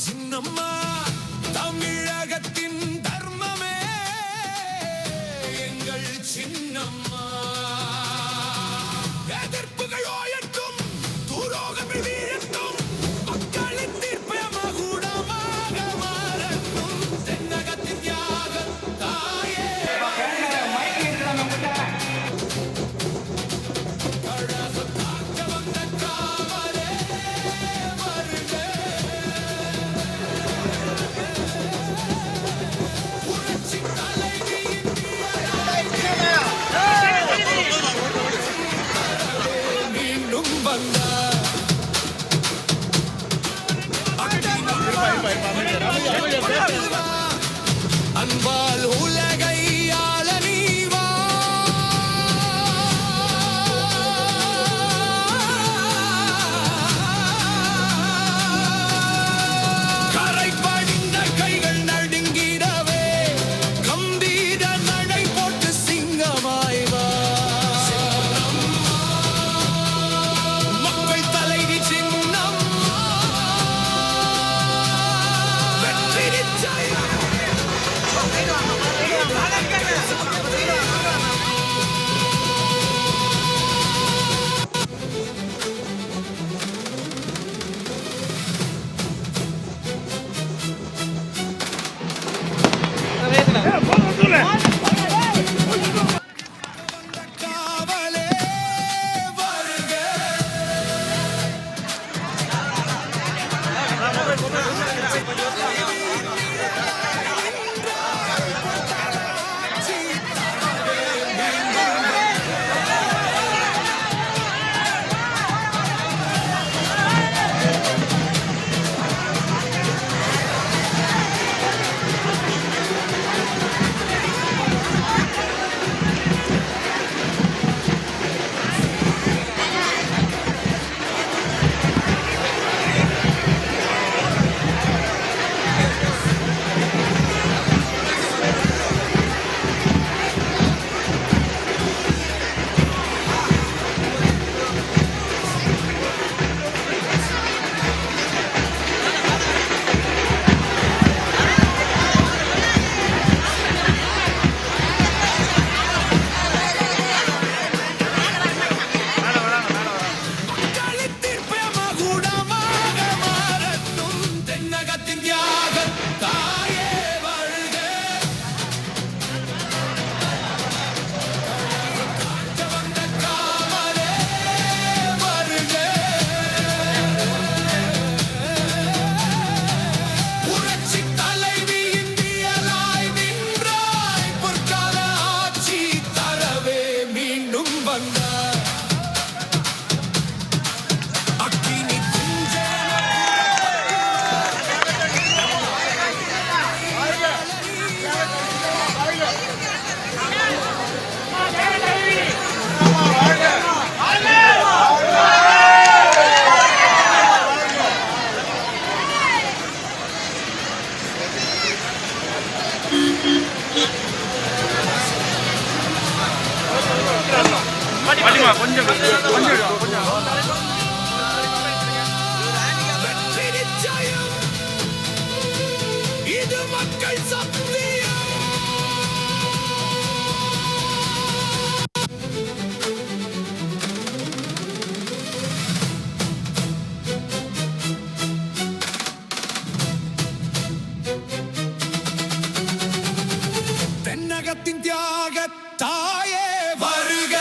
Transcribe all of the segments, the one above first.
சின்னம்மா தமிழகத்தின் தர்மமே எங்கள் சின்னம்மா. எதிர்ப்புகள் ஓயட்டும், துரோகங்கள் வீழட்டும், மக்களின் தீர்ப்பே மகுடமாக மாறட்டும். தென்னகத்தின் தியாக தாயே அன்பால் உலகை ஆள நீ வா. கரை படிந்த கைகள் நடுங்கிடவே கம்பீர நடை போட்டு சிங்கமாய் வா. மக்கள் தலைவி சின்னம் வெற்றி நிச்சயம். காவலே வருக. கொஞ்சம் இது மக்கள் சத்தியம். தென்னகத்தின் தியாக தாயே வருக.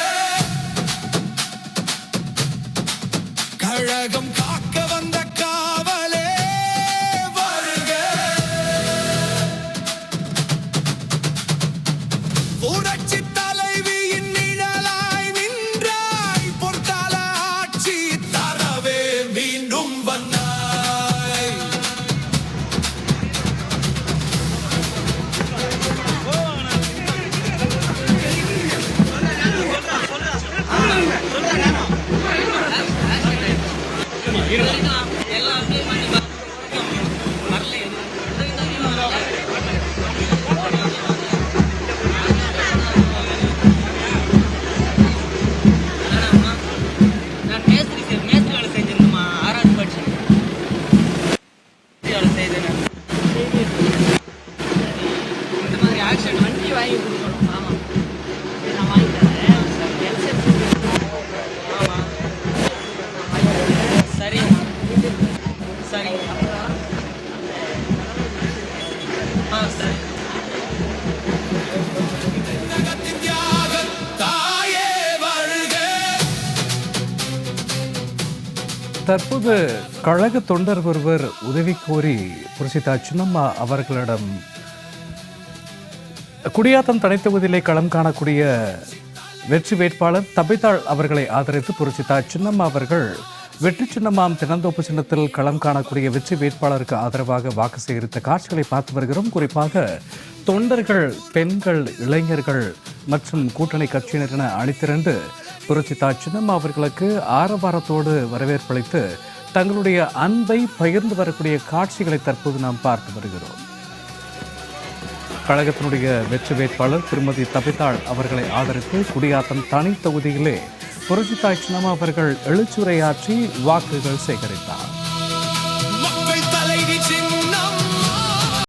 கழகம் காக்க வந்த காவலே வருக. தாயே வருக. தற்போது கழக தொண்டர் ஒருவர் உதவி கோரி புரட்சிதா சின்னம்மா அவர்களிடம் குடியாத்தம் தனித்தொகுதியிலே களம் காணக்கூடிய வெற்றி வேட்பாளர் தபிதாள் அவர்களை ஆதரித்து புரட்சிதா சின்னம்மா அவர்கள் வெற்றி சின்னம்மாம் தினந்தோப்பு சின்னத்தில் களம் காணக்கூடிய வெற்றி வேட்பாளருக்கு ஆதரவாக வாக்கு சேகரித்த காட்சிகளை பார்த்து வருகிறோம். குறிப்பாக தொண்டர்கள், பெண்கள், இளைஞர்கள் மற்றும் கூட்டணி கட்சியினர் என அணிதிரண்டு புரட்சிதா சின்னம்மா அவர்களுக்கு ஆரவாரத்தோடு வரவேற்பளித்து தங்களுடைய அன்பை பகிர்ந்து வரக்கூடிய காட்சிகளை தற்போது நாம் பார்த்து வருகிறோம். கழகத்தினுடைய வெற்றி வேட்பாளர் திருமதி தபிதாள் அவர்களை ஆதரித்து குடியாத்தம் தனி தொகுதியிலே புரட்சிதா சின்னம்மா அவர்கள் எழுச்சுரையாற்றி வாக்குகள் சேகரித்தார்.